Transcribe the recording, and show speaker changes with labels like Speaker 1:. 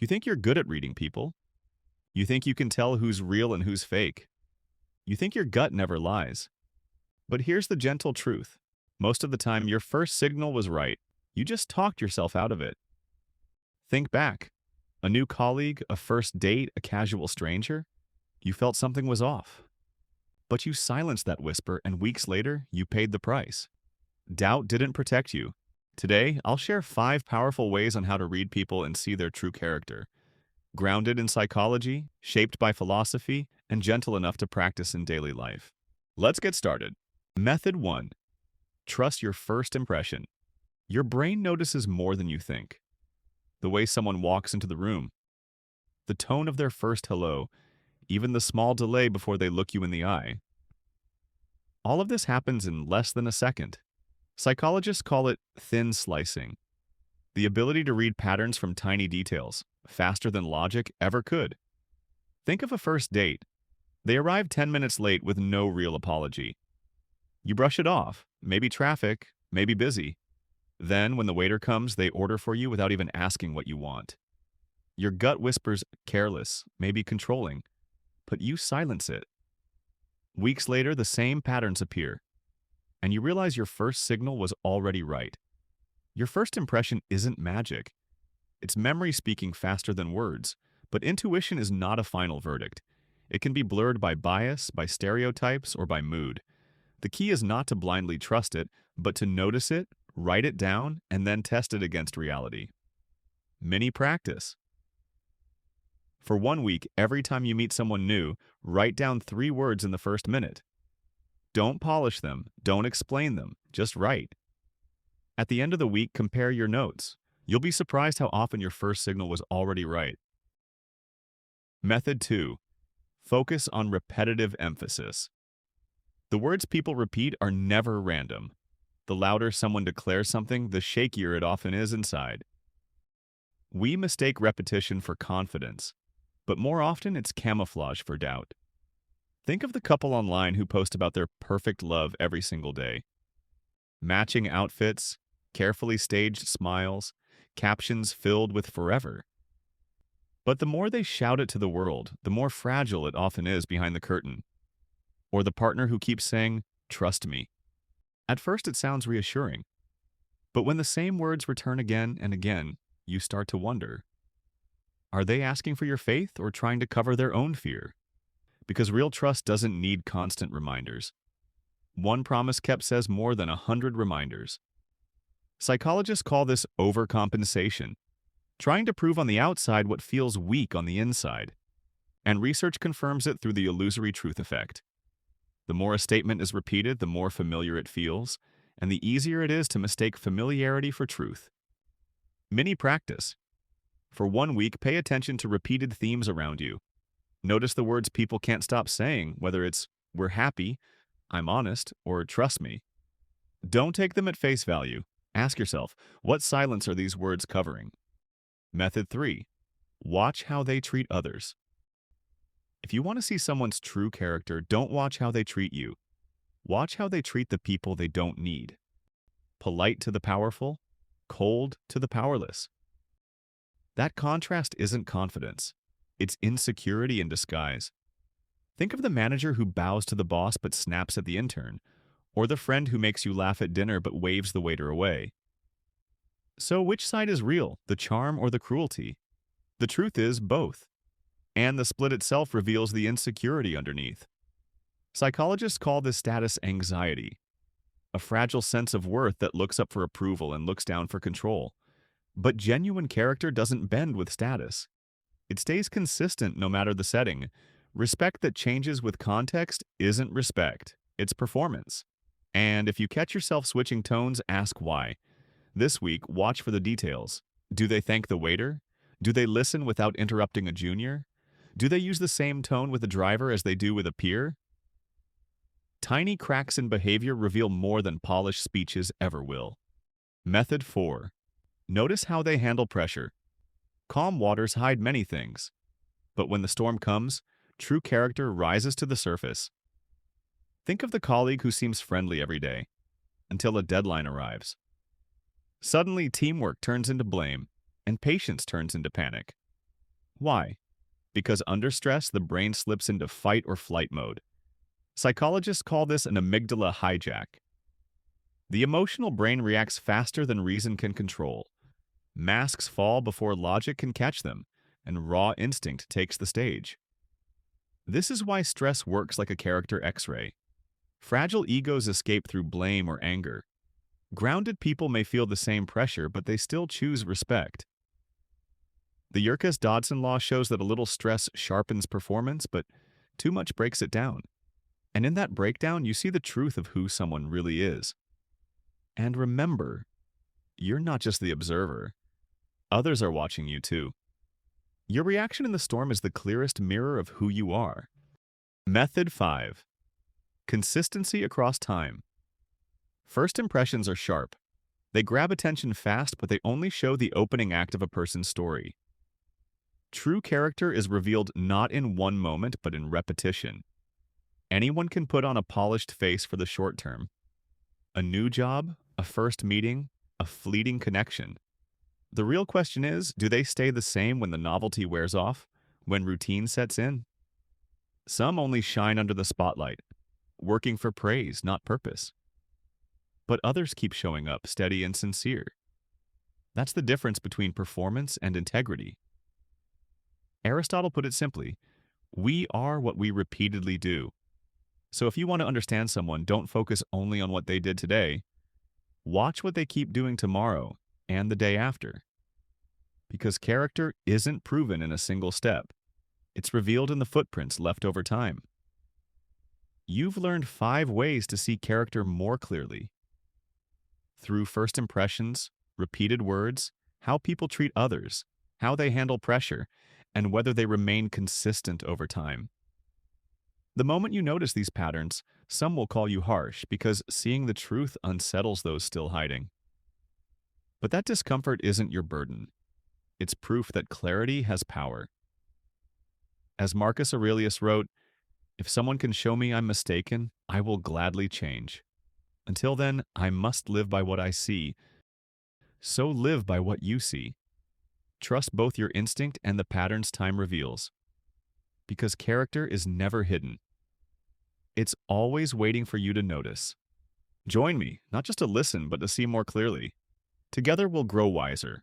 Speaker 1: You think you're good at reading people. You think you can tell who's real and who's fake. You think your gut never lies. But here's the gentle truth. Most of the time, your first signal was right. You just talked yourself out of it. Think back. A new colleague, a first date, a casual stranger. You felt something was off. But you silenced that whisper, and weeks later, you paid the price. Doubt didn't protect you. Today, I'll share 5 powerful ways on how to read people and see their true character. Grounded in psychology, shaped by philosophy, and gentle enough to practice in daily life. Let's get started. Method 1. Trust your first impression. Your brain notices more than you think. The way someone walks into the room, the tone of their first hello, even the small delay before they look you in the eye. All of this happens in less than a second. Psychologists call it thin slicing. The ability to read patterns from tiny details, faster than logic ever could. Think of a first date. They arrive 10 minutes late with no real apology. You brush it off, maybe traffic, maybe busy. Then, when the waiter comes, they order for you without even asking what you want. Your gut whispers careless, maybe controlling, but you silence it. Weeks later, the same patterns appear, and you realize your first signal was already right. Your first impression isn't magic. It's memory speaking faster than words, but intuition is not a final verdict. It can be blurred by bias, by stereotypes, or by mood. The key is not to blindly trust it, but to notice it, write it down, and then test it against reality. Mini practice. For 1 week, every time you meet someone new, write down 3 words in the first minute. Don't polish them, don't explain them, just write. At the end of the week, compare your notes. You'll be surprised how often your first signal was already right. Method 2. Focus on repetitive emphasis. The words people repeat are never random. The louder someone declares something, the shakier it often is inside. We mistake repetition for confidence, but more often it's camouflage for doubt. Think of the couple online who post about their perfect love every single day. Matching outfits, carefully staged smiles, captions filled with forever. But the more they shout it to the world, the more fragile it often is behind the curtain. Or the partner who keeps saying, "Trust me." At first it sounds reassuring, but when the same words return again and again, you start to wonder. Are they asking for your faith or trying to cover their own fear? Because real trust doesn't need constant reminders. One promise kept says more than 100 reminders. Psychologists call this overcompensation, trying to prove on the outside what feels weak on the inside. And research confirms it through the illusory truth effect. The more a statement is repeated, the more familiar it feels, and the easier it is to mistake familiarity for truth. Mini practice. For 1 week, pay attention to repeated themes around you. Notice the words people can't stop saying, whether it's "we're happy," "I'm honest," or "trust me." Don't take them at face value. Ask yourself, what silence are these words covering? Method 3. Watch how they treat others. If you want to see someone's true character, don't watch how they treat you. Watch how they treat the people they don't need. Polite to the powerful, cold to the powerless. That contrast isn't confidence. It's insecurity in disguise. Think of the manager who bows to the boss but snaps at the intern, or the friend who makes you laugh at dinner but waves the waiter away. So which side is real, the charm or the cruelty? The truth is both. And the split itself reveals the insecurity underneath. Psychologists call this status anxiety, a fragile sense of worth that looks up for approval and looks down for control. But genuine character doesn't bend with status. It stays consistent no matter the setting. Respect that changes with context isn't respect, it's performance. And if you catch yourself switching tones, ask why. This week, watch for the details. Do they thank the waiter? Do they listen without interrupting a junior? Do they use the same tone with a driver as they do with a peer? Tiny cracks in behavior reveal more than polished speeches ever will. Method 4. Notice how they handle pressure. Calm waters hide many things, but when the storm comes, true character rises to the surface. Think of the colleague who seems friendly every day, until a deadline arrives. Suddenly, teamwork turns into blame, and patience turns into panic. Why? Because under stress, the brain slips into fight or flight mode. Psychologists call this an amygdala hijack. The emotional brain reacts faster than reason can control. Masks fall before logic can catch them, and raw instinct takes the stage. This is why stress works like a character X-ray. Fragile egos escape through blame or anger. Grounded people may feel the same pressure, but they still choose respect. The Yerkes-Dodson law shows that a little stress sharpens performance, but too much breaks it down. And in that breakdown, you see the truth of who someone really is. And remember, you're not just the observer. Others are watching you too. Your reaction in the storm is the clearest mirror of who you are. Method 5. Consistency across time. First impressions are sharp. They grab attention fast, but they only show the opening act of a person's story. True character is revealed not in one moment, but in repetition. Anyone can put on a polished face for the short term. A new job, a first meeting, a fleeting connection. The real question is, do they stay the same when the novelty wears off, when routine sets in? Some only shine under the spotlight, working for praise, not purpose. But others keep showing up, steady and sincere. That's the difference between performance and integrity. Aristotle put it simply, we are what we repeatedly do. So if you want to understand someone, don't focus only on what they did today. Watch what they keep doing tomorrow and the day after. Because character isn't proven in a single step. It's revealed in the footprints left over time. You've learned 5 ways to see character more clearly. Through first impressions, repeated words, how people treat others, how they handle pressure, and whether they remain consistent over time. The moment you notice these patterns, some will call you harsh because seeing the truth unsettles those still hiding. But that discomfort isn't your burden. It's proof that clarity has power. As Marcus Aurelius wrote, if someone can show me I'm mistaken, I will gladly change. Until then, I must live by what I see. So live by what you see. Trust both your instinct and the patterns time reveals. Because character is never hidden. It's always waiting for you to notice. Join me, not just to listen, but to see more clearly. Together we'll grow wiser,